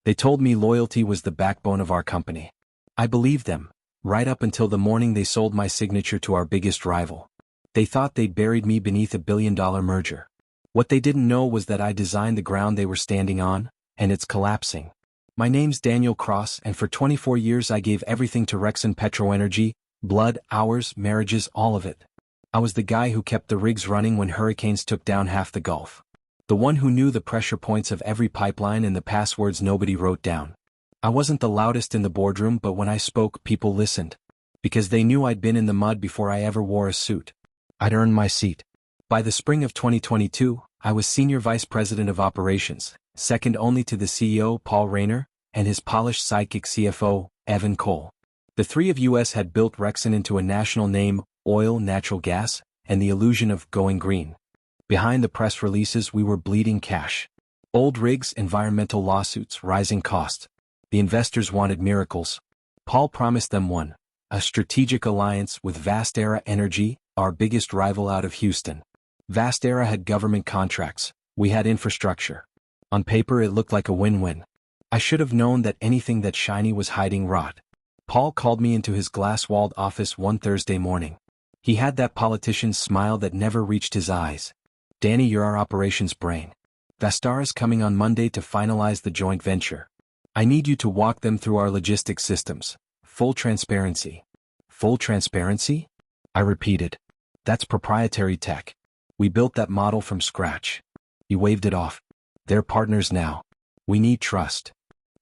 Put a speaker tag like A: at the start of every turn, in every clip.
A: They told me loyalty was the backbone of our company. I believed them, right up until the morning they sold my signature to our biggest rival. They thought they'd buried me beneath a billion-dollar merger. What they didn't know was that I designed the ground they were standing on, and it's collapsing. My name's Daniel Cross, and for 24 years I gave everything to Rexon Petroenergy, blood, hours, marriages, all of it. I was the guy who kept the rigs running when hurricanes took down half the Gulf. The one who knew the pressure points of every pipeline and the passwords nobody wrote down. I wasn't the loudest in the boardroom, but when I spoke, people listened. Because they knew I'd been in the mud before I ever wore a suit. I'd earned my seat. By the spring of 2022, I was Senior Vice President of Operations, second only to the CEO, Paul Rayner, and his polished sidekick CFO, Evan Cole. The three of us had built Rexon into a national name, oil, natural gas, and the illusion of going green. Behind the press releases we were bleeding cash. Old rigs, environmental lawsuits, rising costs. The investors wanted miracles. Paul promised them one, a strategic alliance with Vastera Energy, our biggest rival out of Houston. Vastera had government contracts, we had infrastructure. On paper it looked like a win-win. I should have known that anything that shiny was hiding rot. Paul called me into his glass-walled office one Thursday morning. He had that politician's smile that never reached his eyes. "Danny, you're our operations brain. Vastera's coming on Monday to finalize the joint venture. I need you to walk them through our logistics systems. Full transparency." "Full transparency?" I repeated. "That's proprietary tech. We built that model from scratch." He waved it off. "They're partners now. We need trust."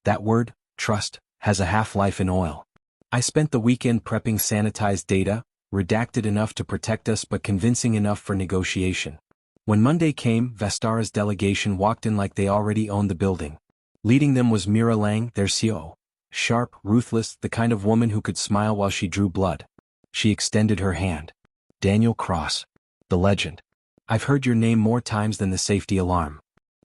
A: That word, trust, has a half-life in oil. I spent the weekend prepping sanitized data, redacted enough to protect us but convincing enough for negotiation. When Monday came, Vastera's delegation walked in like they already owned the building. Leading them was Mira Lang, their CEO. Sharp, ruthless, the kind of woman who could smile while she drew blood. She extended her hand. "Daniel Cross. The legend. I've heard your name more times than the safety alarm."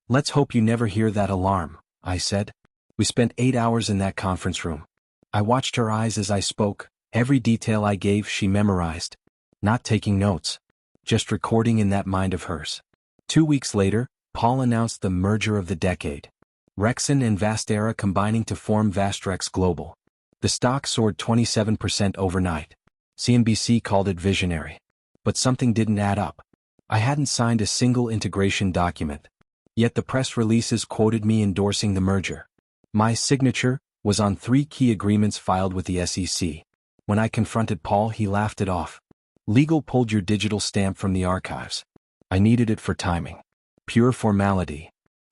A: "Let's hope you never hear that alarm," I said. We spent 8 hours in that conference room. I watched her eyes as I spoke. Every detail I gave she memorized. Not taking notes. Just recording in that mind of hers. 2 weeks later, Paul announced the merger of the decade. Rexon and Vastera combining to form Vastrex Global. The stock soared 27% overnight. CNBC called it visionary. But something didn't add up. I hadn't signed a single integration document. Yet the press releases quoted me endorsing the merger. My signature was on 3 key agreements filed with the SEC. When I confronted Paul, he laughed it off. "Legal pulled your digital stamp from the archives. I needed it for timing. Pure formality."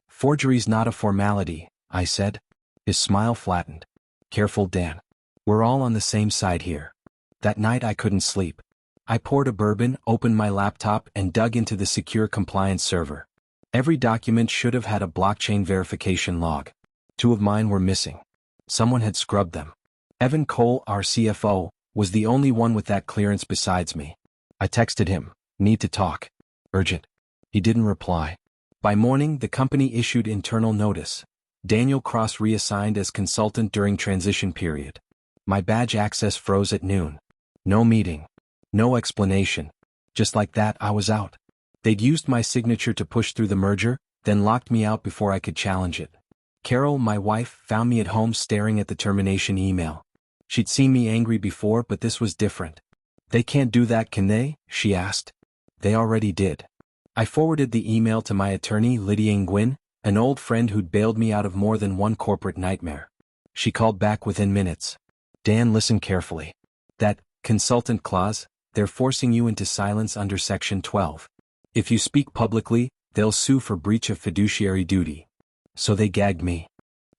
A: "Forgery's not a formality," I said. His smile flattened. "Careful, Dan. We're all on the same side here." That night I couldn't sleep. I poured a bourbon, opened my laptop, and dug into the secure compliance server. Every document should have had a blockchain verification log. 2 of mine were missing. Someone had scrubbed them. Evan Cole, our CFO, was the only one with that clearance besides me. I texted him, "Need to talk. Urgent." He didn't reply. By morning, the company issued internal notice. Daniel Cross reassigned as consultant during transition period. My badge access froze at noon. No meeting. No explanation. Just like that, I was out. They'd used my signature to push through the merger, then locked me out before I could challenge it. Carol, my wife, found me at home staring at the termination email. She'd seen me angry before, but this was different. "They can't do that, can they?" she asked. "They already did." I forwarded the email to my attorney, Lydia Nguyen, an old friend who'd bailed me out of more than one corporate nightmare. She called back within minutes. "Dan, listen carefully. That consultant clause, they're forcing you into silence under Section 12. If you speak publicly, they'll sue for breach of fiduciary duty." So they gagged me.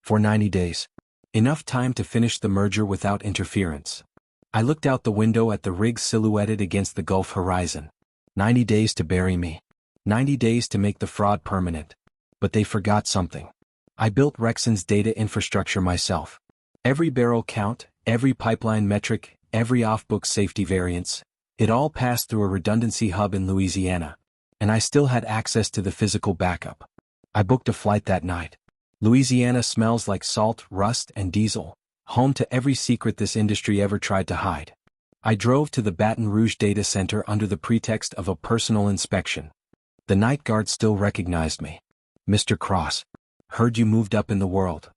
A: For 90 days. Enough time to finish the merger without interference. I looked out the window at the rigs silhouetted against the Gulf horizon. 90 days to bury me. 90 days to make the fraud permanent. But they forgot something. I built Rexon's data infrastructure myself. Every barrel count, every pipeline metric, every off-book safety variance, it all passed through a redundancy hub in Louisiana. And I still had access to the physical backup. I booked a flight that night. Louisiana smells like salt, rust, and diesel, home to every secret this industry ever tried to hide. I drove to the Baton Rouge data center under the pretext of a personal inspection. The night guard still recognized me. "Mr. Cross. Heard you moved up in the world."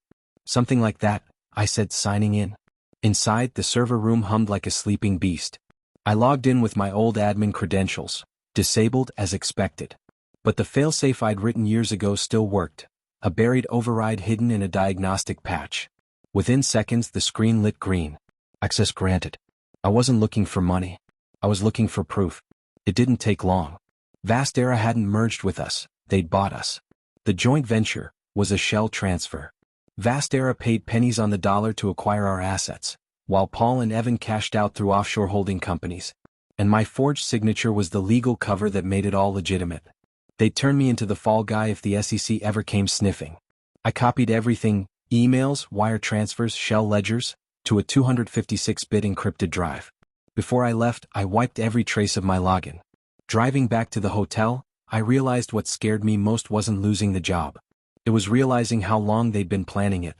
A: Something like that, I said, signing in. Inside, the server room hummed like a sleeping beast. I logged in with my old admin credentials, disabled as expected. But the failsafe I'd written years ago still worked, a buried override hidden in a diagnostic patch. Within seconds the screen lit green. Access granted. I wasn't looking for money. I was looking for proof. It didn't take long. Vastera hadn't merged with us, they'd bought us. The joint venture was a shell transfer. Vastera paid pennies on the dollar to acquire our assets, while Paul and Evan cashed out through offshore holding companies. And my forged signature was the legal cover that made it all legitimate. They'd turn me into the fall guy if the SEC ever came sniffing. I copied everything, emails, wire transfers, shell ledgers, to a 256-bit encrypted drive. Before I left, I wiped every trace of my login. Driving back to the hotel, I realized what scared me most wasn't losing the job. It was realizing how long they'd been planning it.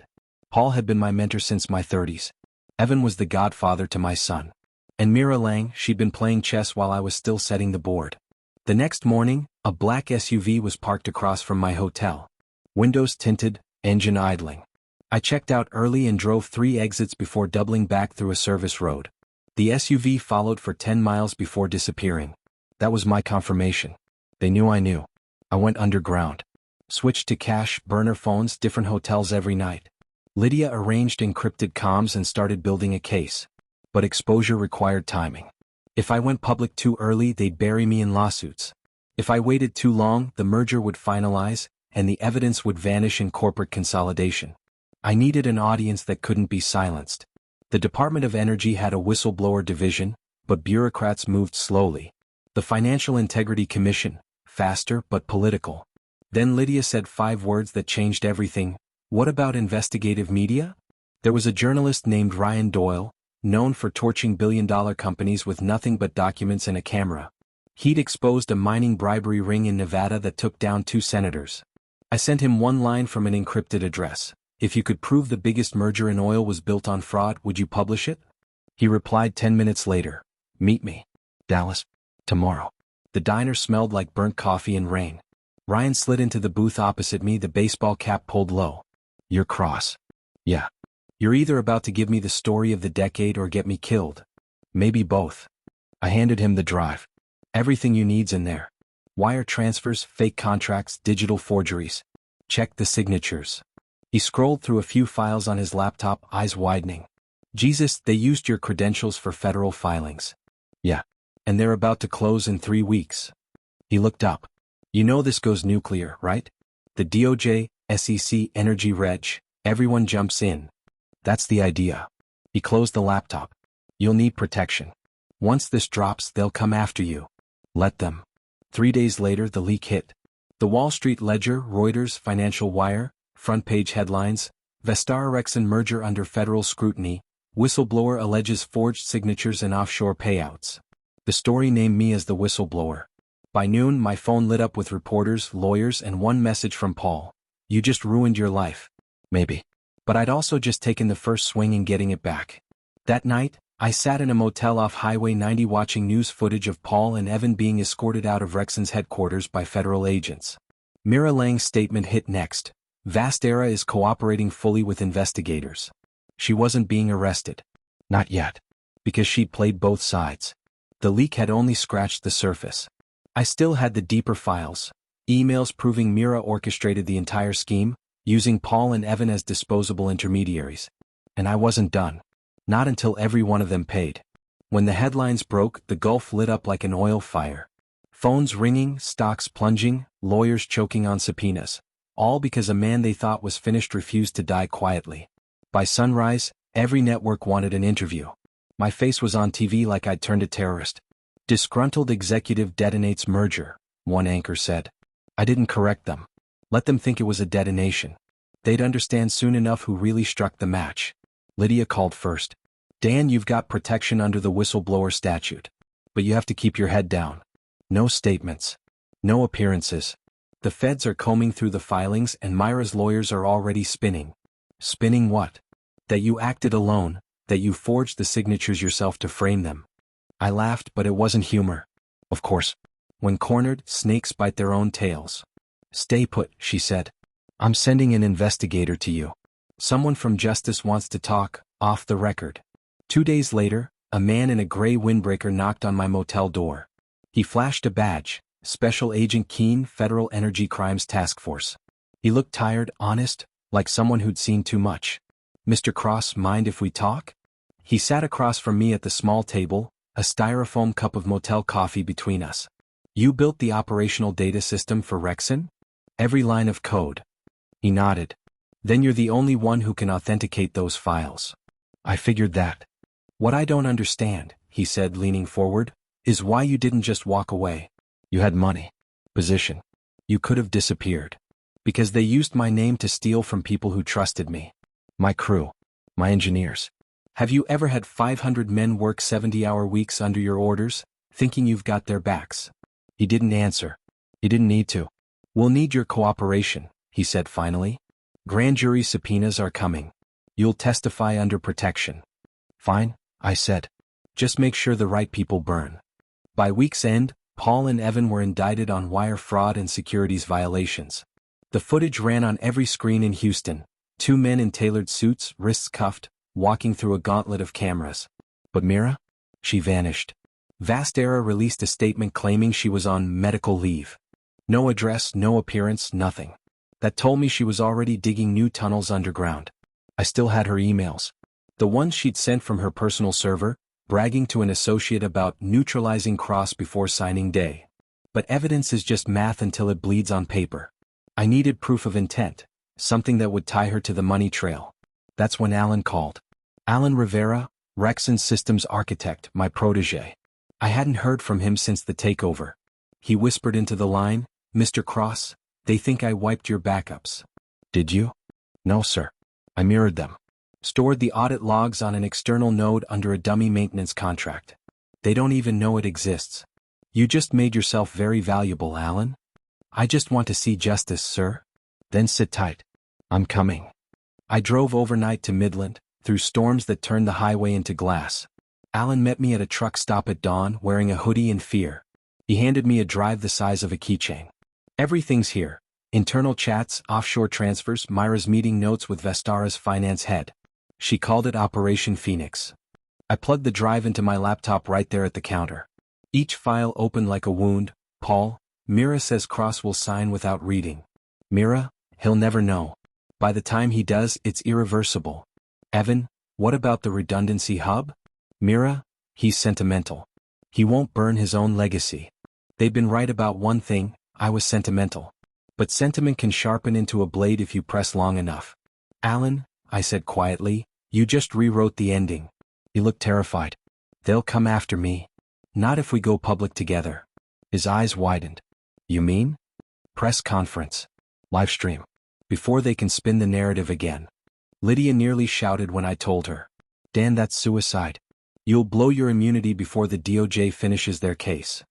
A: Paul had been my mentor since my 30s. Evan was the godfather to my son. And Mira Lang, she'd been playing chess while I was still setting the board. The next morning, a black SUV was parked across from my hotel. Windows tinted, engine idling. I checked out early and drove 3 exits before doubling back through a service road. The SUV followed for 10 miles before disappearing. That was my confirmation. They knew I knew. I went underground. Switched to cash, burner phones, different hotels every night. Lydia arranged encrypted comms and started building a case. But exposure required timing. If I went public too early, they'd bury me in lawsuits. If I waited too long, the merger would finalize, and the evidence would vanish in corporate consolidation. I needed an audience that couldn't be silenced. The Department of Energy had a whistleblower division, but bureaucrats moved slowly. The Financial Integrity Commission, faster but political. Then Lydia said 5 words that changed everything. What about investigative media? There was a journalist named Ryan Doyle, known for torching billion-dollar companies with nothing but documents and a camera. He'd exposed a mining bribery ring in Nevada that took down 2 senators. I sent him one line from an encrypted address. If you could prove the biggest merger in oil was built on fraud, would you publish it? He replied 10 minutes later. Meet me. Dallas. Tomorrow. The diner smelled like burnt coffee and rain. Ryan slid into the booth opposite me, the baseball cap pulled low. You're cross. Yeah. You're either about to give me the story of the decade or get me killed. Maybe both. I handed him the drive. Everything you need's in there. Wire transfers, fake contracts, digital forgeries. Check the signatures. He scrolled through a few files on his laptop, eyes widening. Jesus, they used your credentials for federal filings. Yeah. And they're about to close in 3 weeks. He looked up. You know this goes nuclear, right? The DOJ, SEC, Energy Reg, everyone jumps in. That's the idea. He closed the laptop. You'll need protection. Once this drops, they'll come after you. Let them. 3 days later, the leak hit. The Wall Street Ledger, Reuters, Financial Wire, front-page headlines, Vestara-Rexon merger under federal scrutiny, whistleblower alleges forged signatures and offshore payouts. The story named me as the whistleblower. By noon, my phone lit up with reporters, lawyers, and one message from Paul. You just ruined your life. Maybe. But I'd also just taken the first swing in getting it back. That night, I sat in a motel off Highway 90 watching news footage of Paul and Evan being escorted out of Rexon's headquarters by federal agents. Mira Lang's statement hit next. Vastera is cooperating fully with investigators. She wasn't being arrested. Not yet. Because she'd played both sides. The leak had only scratched the surface. I still had the deeper files. Emails proving Mira orchestrated the entire scheme, using Paul and Evan as disposable intermediaries. And I wasn't done. Not until every one of them paid. When the headlines broke, the Gulf lit up like an oil fire. Phones ringing, stocks plunging, lawyers choking on subpoenas. All because a man they thought was finished refused to die quietly. By sunrise, every network wanted an interview. My face was on TV like I'd turned a terrorist. Disgruntled executive detonates merger, one anchor said. I didn't correct them. Let them think it was a detonation. They'd understand soon enough who really struck the match. Lydia called first. Dan, you've got protection under the whistleblower statute. But you have to keep your head down. No statements. No appearances. The feds are combing through the filings and Myra's lawyers are already spinning. Spinning what? That you acted alone, that you forged the signatures yourself to frame them. I laughed, but it wasn't humor. Of course. When cornered, snakes bite their own tails. Stay put, she said. I'm sending an investigator to you. Someone from Justice wants to talk, off the record. 2 days later, a man in a gray windbreaker knocked on my motel door. He flashed a badge, Special Agent Keen, Federal Energy Crimes Task Force. He looked tired, honest, like someone who'd seen too much. "Mr. Cross, mind if we talk?" He sat across from me at the small table, a styrofoam cup of motel coffee between us. "You built the operational data system for Rexon? Every line of code." He nodded. "Then you're the only one who can authenticate those files." "I figured that." "What I don't understand," he said, leaning forward, "is why you didn't just walk away. You had money. Position. You could have disappeared. Because they used my name to steal from people who trusted me. My crew. My engineers. Have you ever had 500 men work 70-hour weeks under your orders, thinking you've got their backs?" He didn't answer. He didn't need to. "We'll need your cooperation," he said finally. "Grand jury subpoenas are coming. You'll testify under protection." "Fine," I said. "Just make sure the right people burn." By week's end, Paul and Evan were indicted on wire fraud and securities violations. The footage ran on every screen in Houston. 2 men in tailored suits, wrists cuffed, walking through a gauntlet of cameras. But Mira? She vanished. Vastera released a statement claiming she was on medical leave. No address, no appearance, nothing. That told me she was already digging new tunnels underground. I still had her emails. The ones she'd sent from her personal server, bragging to an associate about neutralizing Cross before signing day. But evidence is just math until it bleeds on paper. I needed proof of intent, something that would tie her to the money trail. That's when Alan called. Alan Rivera, Rexon Systems architect, my protege. I hadn't heard from him since the takeover. He whispered into the line, "Mr. Cross, they think I wiped your backups." "Did you?" "No, sir. I mirrored them. Stored the audit logs on an external node under a dummy maintenance contract. They don't even know it exists. You just made yourself very valuable, Alan. I just want to see justice, sir." "Then sit tight. I'm coming." I drove overnight to Midland, through storms that turned the highway into glass. Alan met me at a truck stop at dawn, wearing a hoodie in fear. He handed me a drive the size of a keychain. "Everything's here. Internal chats, offshore transfers, Myra's meeting notes with Vestara's finance head. She called it Operation Phoenix." I plugged the drive into my laptop right there at the counter. Each file opened like a wound. "Paul, Mira says Cross will sign without reading." "Mira? He'll never know. By the time he does, it's irreversible." "Evan, what about the redundancy hub?" "Mira? He's sentimental. He won't burn his own legacy." They'd been right about one thing, I was sentimental. But sentiment can sharpen into a blade if you press long enough. "Alan," I said quietly, "you just rewrote the ending." He looked terrified. "They'll come after me. Not if we go public together." His eyes widened. "You mean?" "Press conference. Livestream. Before they can spin the narrative again." Lydia nearly shouted when I told her. "Dan, that's suicide. You'll blow your immunity before the DOJ finishes their case."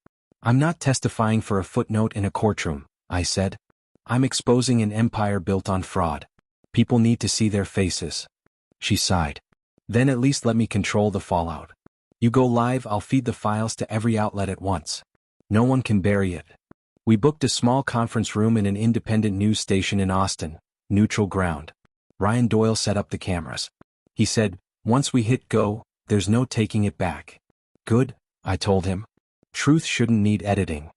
A: "I'm not testifying for a footnote in a courtroom," I said. "I'm exposing an empire built on fraud. People need to see their faces." She sighed. "Then at least let me control the fallout. You go live, I'll feed the files to every outlet at once. No one can bury it." We booked a small conference room in an independent news station in Austin, neutral ground. Ryan Doyle set up the cameras. He said, "Once we hit go, there's no taking it back." "Good," I told him. "Truth shouldn't need editing."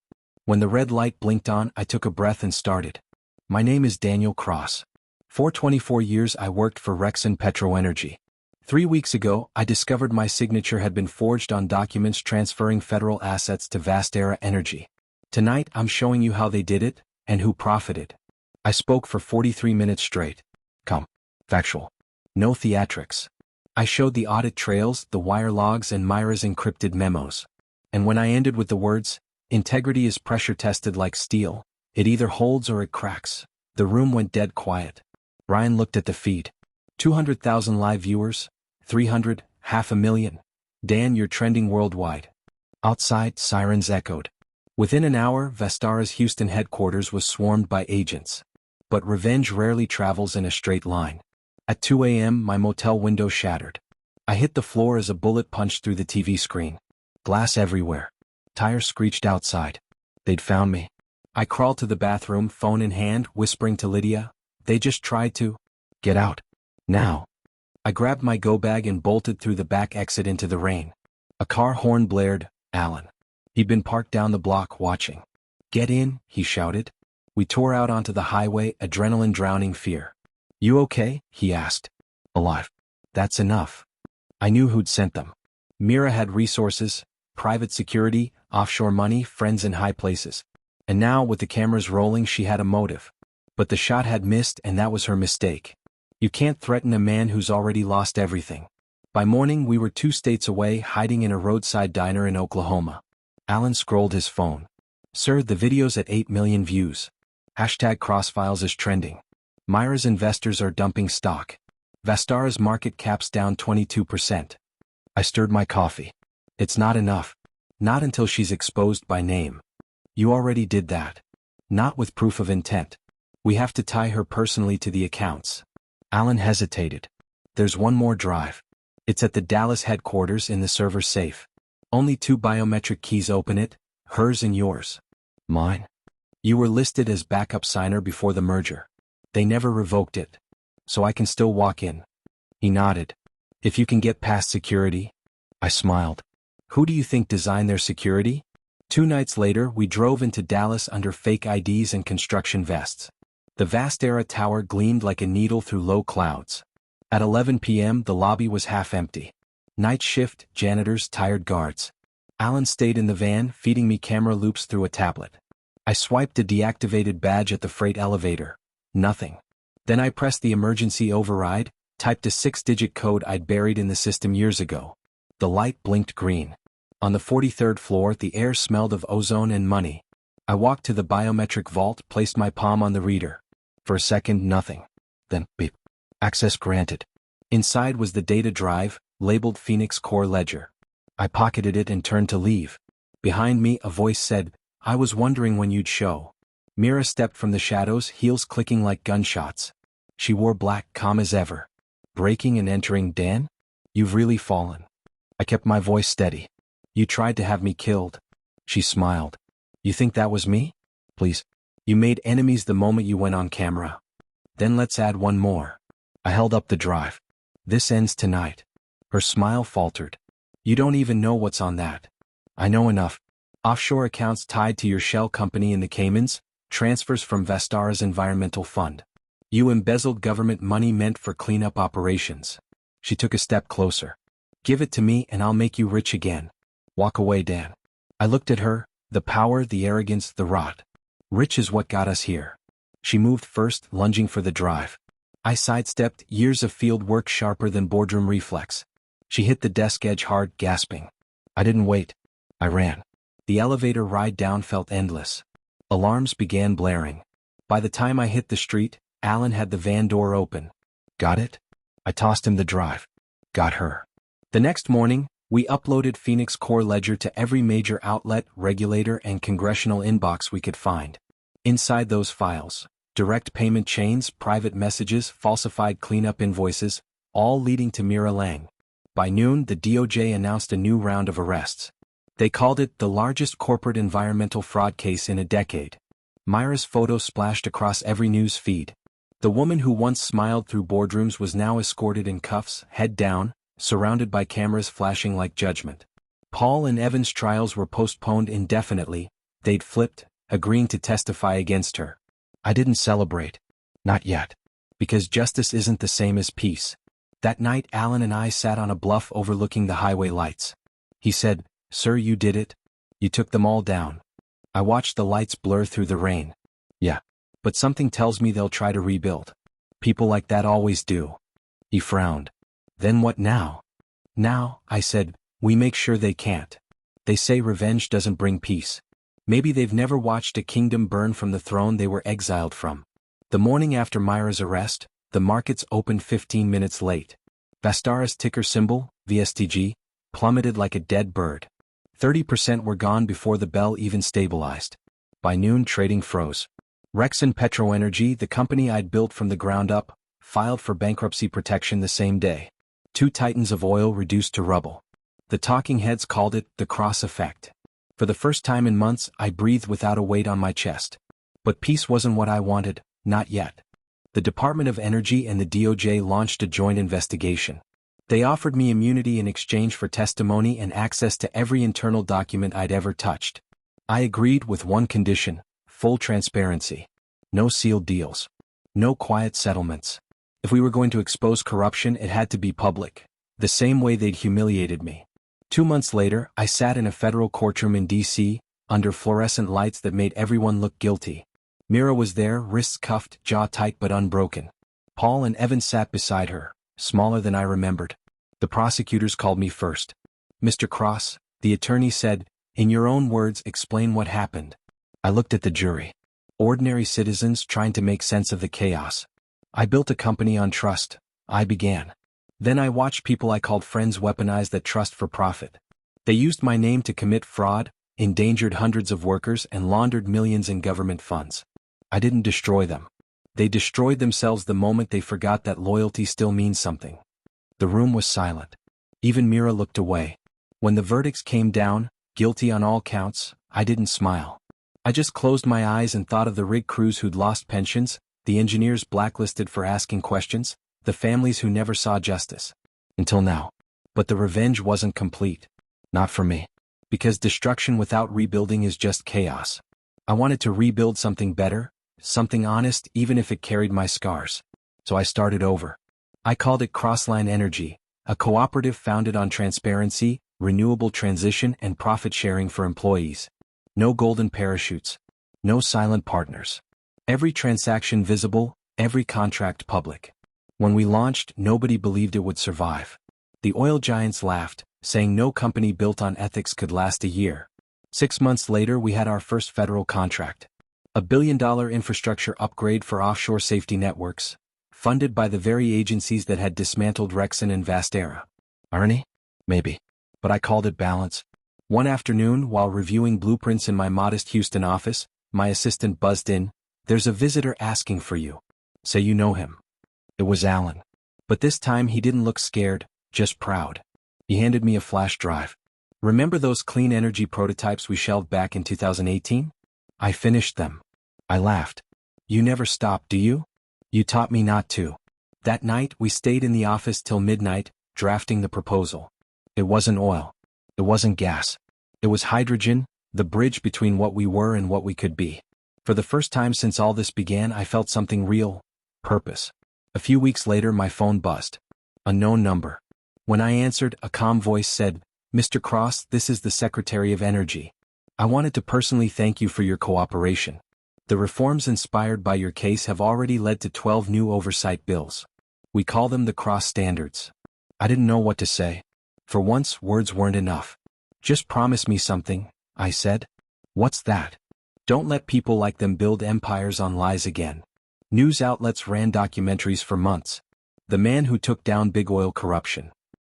A: When the red light blinked on, I took a breath and started. "My name is Daniel Cross. For 24 years I worked for Rexon Petroenergy. 3 weeks ago, I discovered my signature had been forged on documents transferring federal assets to Vastera Energy. Tonight I'm showing you how they did it, and who profited." I spoke for 43 minutes straight. Come. Factual. No theatrics. I showed the audit trails, the wire logs, and Myra's encrypted memos. And when I ended with the words, "Integrity is pressure tested like steel. It either holds or it cracks," the room went dead quiet. Ryan looked at the feed. 200,000 live viewers, 300, 500,000. "Dan, you're trending worldwide." Outside, sirens echoed. Within an hour, Vestara's Houston headquarters was swarmed by agents. But revenge rarely travels in a straight line. At 2 a.m., my motel window shattered. I hit the floor as a bullet punched through the TV screen. Glass everywhere. Tires screeched outside. They'd found me. I crawled to the bathroom, phone in hand, whispering to Lydia, "They just tried to get out." Now. I grabbed my go-bag and bolted through the back exit into the rain. A car horn blared. Alan. He'd been parked down the block watching. "Get in," he shouted. We tore out onto the highway, adrenaline drowning fear. "You okay?" he asked. "Alive." "That's enough." I knew who'd sent them. Mira had resources, private security, offshore money, friends in high places. And now, with the cameras rolling, she had a motive. But the shot had missed, and that was her mistake. You can't threaten a man who's already lost everything. By morning, we were 2 states away, hiding in a roadside diner in Oklahoma. Alan scrolled his phone. "Sir, the video's at 8 million views. #Crossfiles is trending. Myra's investors are dumping stock. Vastara's market cap's down 22%. I stirred my coffee. "It's not enough. Not until she's exposed by name." "You already did that." "Not with proof of intent. We have to tie her personally to the accounts." Alan hesitated. "There's one more drive. It's at the Dallas headquarters in the server safe. Only 2 biometric keys open it, hers and yours." "Mine?" "You were listed as backup signer before the merger. They never revoked it. So I can still walk in." He nodded. "If you can get past security." I smiled. "Who do you think designed their security?" 2 nights later, we drove into Dallas under fake IDs and construction vests. The Vastara Tower gleamed like a needle through low clouds. At 11 p.m., the lobby was half empty. Night shift, janitors, tired guards. Alan stayed in the van, feeding me camera loops through a tablet. I swiped a deactivated badge at the freight elevator. Nothing. Then I pressed the emergency override, typed a 6-digit code I'd buried in the system years ago. The light blinked green. On the 43rd floor, the air smelled of ozone and money. I walked to the biometric vault, placed my palm on the reader. For a second, nothing. Then, beep. Access granted. Inside was the data drive, labeled Phoenix Core Ledger. I pocketed it and turned to leave. Behind me, a voice said, "I was wondering when you'd show." Mira stepped from the shadows, heels clicking like gunshots. She wore black, calm as ever. "Breaking and entering, Dan? You've really fallen." I kept my voice steady. "You tried to have me killed." She smiled. "You think that was me? Please. You made enemies the moment you went on camera. Then let's add one more." I held up the drive. "This ends tonight." Her smile faltered. "You don't even know what's on that." "I know enough. Offshore accounts tied to your shell company in the Caymans, transfers from Vastara's environmental fund. You embezzled government money meant for cleanup operations." She took a step closer. "Give it to me and I'll make you rich again. Walk away, Dan." I looked at her, the power, the arrogance, the rot. Rich is what got us here. She moved first, lunging for the drive. I sidestepped, years of field work sharper than boardroom reflex. She hit the desk edge hard, gasping. I didn't wait. I ran. The elevator ride down felt endless. Alarms began blaring. By the time I hit the street, Alan had the van door open. "Got it?" I tossed him the drive. "Got her." The next morning, we uploaded Phoenix Core Ledger to every major outlet, regulator, and congressional inbox we could find. Inside those files, direct payment chains, private messages, falsified cleanup invoices, all leading to Mira Lang. By noon, the DOJ announced a new round of arrests. They called it the largest corporate environmental fraud case in a decade. Myra's photo splashed across every news feed. The woman who once smiled through boardrooms was now escorted in cuffs, head down, surrounded by cameras flashing like judgment. Paul and Evan's trials were postponed indefinitely. They'd flipped, agreeing to testify against her. I didn't celebrate. Not yet. Because justice isn't the same as peace. That night Alan and I sat on a bluff overlooking the highway lights. He said, "Sir, you did it. You took them all down." I watched the lights blur through the rain. "Yeah. But something tells me they'll try to rebuild. People like that always do." He frowned. "Then what now?" "Now," I said, "we make sure they can't. They say revenge doesn't bring peace. Maybe they've never watched a kingdom burn from the throne they were exiled from." The morning after Myra's arrest, the markets opened 15 minutes late. Vastara's ticker symbol, VSTG, plummeted like a dead bird. 30% were gone before the bell even stabilized. By noon, trading froze. Rexon Petroenergy, the company I'd built from the ground up, filed for bankruptcy protection the same day. 2 titans of oil reduced to rubble. The talking heads called it the cross effect. For the first time in months, I breathed without a weight on my chest. But peace wasn't what I wanted, not yet. The Department of Energy and the DOJ launched a joint investigation. They offered me immunity in exchange for testimony and access to every internal document I'd ever touched. I agreed with one condition: full transparency. No sealed deals. No quiet settlements. If we were going to expose corruption, it had to be public, the same way they'd humiliated me. 2 months later, I sat in a federal courtroom in D.C., under fluorescent lights that made everyone look guilty. Mira was there, wrists cuffed, jaw tight but unbroken. Paul and Evan sat beside her, smaller than I remembered. The prosecutors called me first. "Mr. Cross," the attorney said, "in your own words, explain what happened." I looked at the jury. Ordinary citizens trying to make sense of the chaos. "I built a company on trust," I began. "Then I watched people I called friends weaponize that trust for profit. They used my name to commit fraud, endangered hundreds of workers, and laundered millions in government funds. I didn't destroy them. They destroyed themselves the moment they forgot that loyalty still means something." The room was silent. Even Mira looked away. When the verdicts came down, guilty on all counts, I didn't smile. I just closed my eyes and thought of the rig crews who'd lost pensions, the engineers blacklisted for asking questions, the families who never saw justice. Until now. But the revenge wasn't complete. Not for me. Because destruction without rebuilding is just chaos. I wanted to rebuild something better, something honest, even if it carried my scars. So I started over. I called it Crossline Energy, a cooperative founded on transparency, renewable transition, and profit sharing for employees. No golden parachutes. No silent partners. Every transaction visible, every contract public. When we launched, nobody believed it would survive. The oil giants laughed, saying no company built on ethics could last a year. 6 months later, we had our first federal contract. A $1 billion infrastructure upgrade for offshore safety networks, funded by the very agencies that had dismantled Rexon and Vastera. Irony? Maybe. But I called it balance. One afternoon, while reviewing blueprints in my modest Houston office, my assistant buzzed in. "There's a visitor asking for you. Say you know him." It was Alan. But this time he didn't look scared, just proud. He handed me a flash drive. "Remember those clean energy prototypes we shelved back in 2018? I finished them." I laughed. "You never stop, do you? You taught me not to." That night we stayed in the office till midnight, drafting the proposal. It wasn't oil. It wasn't gas. It was hydrogen, the bridge between what we were and what we could be. For the first time since all this began, I felt something real. Purpose. A few weeks later my phone buzzed. Unknown number. When I answered, a calm voice said, "Mr. Cross, this is the Secretary of Energy. I wanted to personally thank you for your cooperation. The reforms inspired by your case have already led to 12 new oversight bills. We call them the Cross Standards." I didn't know what to say. For once, words weren't enough. "Just promise me something," I said. "What's that?" "Don't let people like them build empires on lies again." News outlets ran documentaries for months. The man who took down big oil corruption.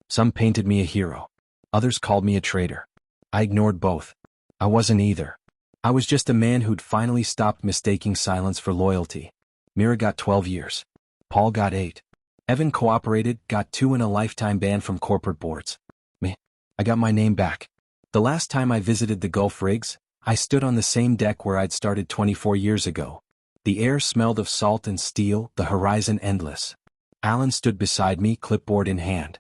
A: Some painted me a hero. Others called me a traitor. I ignored both. I wasn't either. I was just a man who'd finally stopped mistaking silence for loyalty. Mira got 12 years. Paul got 8. Evan cooperated, got 2 and a lifetime ban from corporate boards. Me. I got my name back. The last time I visited the Gulf rigs, I stood on the same deck where I'd started 24 years ago. The air smelled of salt and steel, the horizon endless. Alan stood beside me, clipboard in hand.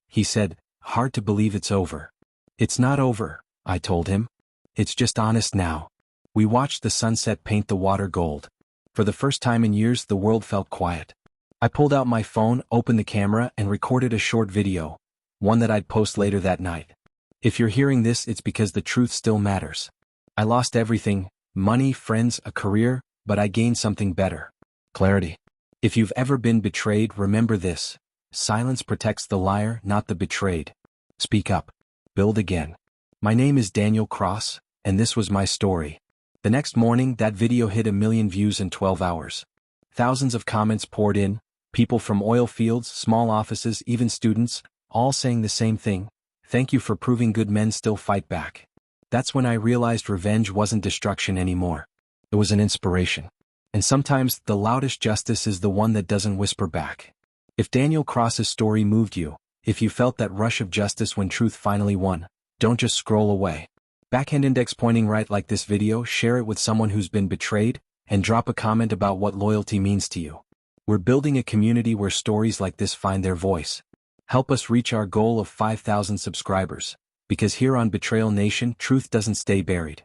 A: He said, "Hard to believe it's over." "It's not over," I told him. "It's just honest now." We watched the sunset paint the water gold. For the first time in years, the world felt quiet. I pulled out my phone, opened the camera, and recorded a short video, one that I'd post later that night. If you're hearing this, it's because the truth still matters. I lost everything: money, friends, a career, but I gained something better. Clarity. If you've ever been betrayed, remember this. Silence protects the liar, not the betrayed. Speak up. Build again. My name is Daniel Cross, and this was my story. The next morning, that video hit 1 million views in 12 hours. Thousands of comments poured in, people from oil fields, small offices, even students, all saying the same thing: "Thank you for proving good men still fight back." That's when I realized revenge wasn't destruction anymore. It was an inspiration. And sometimes, the loudest justice is the one that doesn't whisper back. If Daniel Cross's story moved you, if you felt that rush of justice when truth finally won, don't just scroll away. Backhand index pointing right like this video, share it with someone who's been betrayed, and drop a comment about what loyalty means to you. We're building a community where stories like this find their voice. Help us reach our goal of 5,000 subscribers, because here on Betrayal Nation, truth doesn't stay buried.